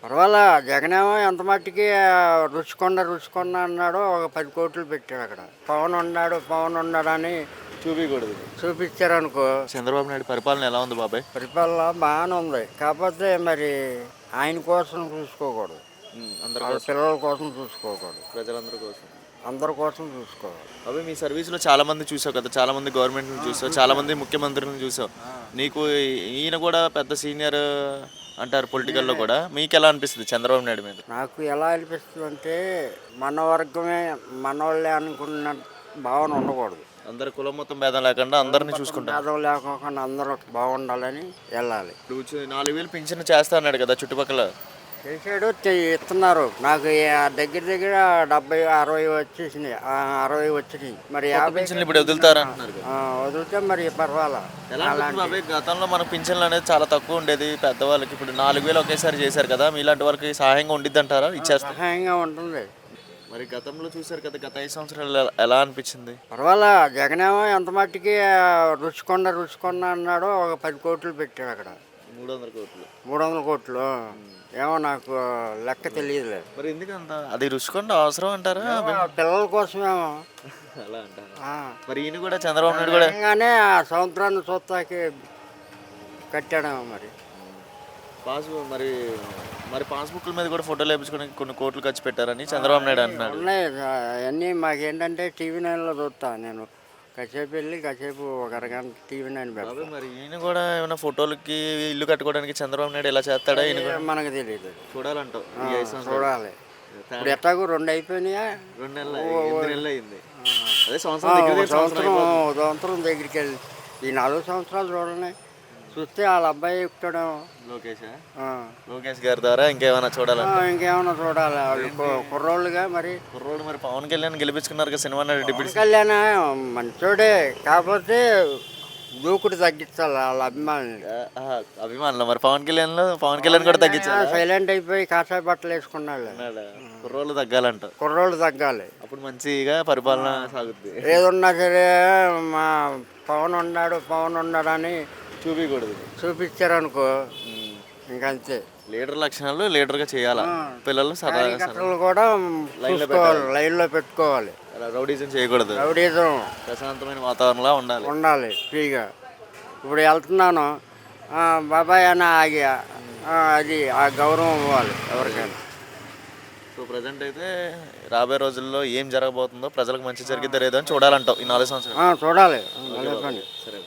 పర్వాలా జగనేమో ఎంత మట్టికి రుచికొండ అన్నాడు, ఒక 10 కోట్లు పెట్టాడు అక్కడ. పవన్ ఉన్నాడని చూపించకూడదు. చూపించారనుకో, చంద్రబాబు నాయుడు పరిపాలన ఎలా ఉంది బాబాయ్? పరిపాలన బాగానే ఉంది. కాకపోతే మరి ఆయన కోసం చూసుకోకూడదు, అందరి వాళ్ళ కోసం, పిల్లల కోసం చూసుకోకూడదు, ప్రజలందరి కోసం. అందరి కోసం చూసుకోవాలి. అవి మీ సర్వీస్లో చాలా మంది చూసావు కదా, చాలా మంది గవర్నమెంట్ని చూసావు, చాలా మంది ముఖ్యమంత్రిని చూసావు. నీకు ఈయన కూడా పెద్ద సీనియర్ అంటారు పొలిటికల్లో కూడా. మీకు ఎలా అనిపిస్తుంది చంద్రబాబు నాయుడు మీద? నాకు ఎలా అనిపిస్తుంది అంటే, మన వర్గమే మనోళ్ళే అనుకున్న భావన ఉండకూడదు. అందరు కులం మొత్తం భేదం లేకుండా అందరినీ చూసుకుంటారు. భేదం లేకుండా అందరూ బాగుండాలని వెళ్ళాలి. ఇప్పుడు 4,000 పింఛన్ చేస్తా అన్నాడు కదా చుట్టుపక్కల. చేసాడు, ఇస్తున్నారు. నాకు దగ్గర 70-60 వచ్చేసినాయి, 60 వచ్చినాయి. మరి 50 పింఛన్లు ఇప్పుడు వదులుతారా అంటున్నారు కదా. వదిలితే మరి పర్వాలా. ఎలా అనిపిస్తుంది బాబాయ్? గతంలో మనకు పింఛన్లు అనేది చాలా తక్కువ ఉండేది పెద్దవాళ్ళకి. ఇప్పుడు 4,000 ఒకేసారి చేశారు కదా, మీలాంటి వాళ్ళకి సహాయంగా ఉండిద్ది అంటారా? ఇచ్చేస్తారు. సహాయంగా ఉంటుంది. మరి గతంలో చూశారు కదా, గత 5 సంవత్సరాలు ఎలా అనిపించింది? పర్వాలా జగనేమో ఎంత మట్టికి రుచికొండ అన్నాడు, ఒక 10 కోట్లు పెట్టాడు అక్కడ. 300 కోట్లు. 300 కోట్లు ఏమో నాకు లెక్క తెలియదులేదు. మరి ఎందుకంత అది రుచికొండ అవసరం అంటారా? పిల్లల కోసమేమో అలా అంటారా? మరి ఈయన కూడా చంద్రబాబు నాయుడు కూడా నిజంగానే ఆ సంవత్సరాన్ని చూస్తాకి కట్టాడేమో మరి. మరి మరి పాస్బుక్ల మీద కూడా ఫోటోలు వేయించుకోవడానికి కొన్ని కోట్లు ఖర్చు పెట్టారని చంద్రబాబు నాయుడు అంటున్నాడు. ఉన్నాయి అవన్నీ. మాకేంటంటే టీవీ 9లో చూస్తాను నేను. కాసేపు వెళ్ళి కాసేపు ఒక అరగంట టీవీ 9 పెడతాను. మరి ఈయన కూడా ఏమైనా ఫోటోలకి ఇల్లు కట్టుకోవడానికి చంద్రబాబు నాయుడు ఎలా చేస్తాడా? ఈయన కూడా మనకు తెలియదు, చూడాలంటావు. చూడాలి. ఇప్పుడు ఎట్లాగో 2 అయిపోయినాయా? 2 నెలలు 8 నెలలు అయింది. అదే సంవత్సరం దగ్గరికి వెళ్ళి ఈ 4 సంవత్సరాలు చూడండి. చూస్తే వాళ్ళ అబ్బాయి ఎక్కుతాడేమో. లోకేష్ గారి ద్వారా ఇంకేమైనా చూడాలంటే ఇంకేమైనా చూడాలి. వాళ్ళు కుర్రోళ్ళుగా మరి. కుర్రోడు మరి పవన్ కళ్యాణ్ గెలిపించుకున్నారు కదా సినిమా నటుడు. డిప్యూటీ కళ్యాణ్ మంచోడే, కాకపోతే దూకుడు తగ్గించాలి వాళ్ళ అభిమానులు. మరి పవన్ కళ్యాణ్ కూడా తగ్గించాలి. సైలెంట్ అయిపోయి కాషాయ బట్టలు వేసుకున్నాడు. కుర్రోళ్ళు తగ్గాలంట. కుర్రోళ్ళు తగ్గాలి, అప్పుడు మంచిగా పరిపాలన సాగుద్ది. ఏదున్నా సరే మా పవన్ ఉన్నాడని చూపించారనుకో, ఇంకంతే. లీడర్ లక్షణాలు లీడర్గా చేయాలా, పిల్లలు కూడా లైన్లో పెట్టుకోవాలి. రౌడీజం చేయకూడదు. రౌడీజం ప్రశాంతమైన వాతావరణంలో ఉండాలి ఫ్రీగా. ఇప్పుడు వెళ్తున్నాను బాబాయ్ అని ఆగి అది ఆ గౌరవం ఇవ్వాలి ఎవరికైనా. సో ప్రజెంట్ అయితే రాబోయే రోజుల్లో ఏం జరగబోతుందో, ప్రజలకు మంచి జరిగిద్దో లేదో అని చూడాలంటావు ఈ 4 సంవత్సరాలు. చూడాలి. సరే.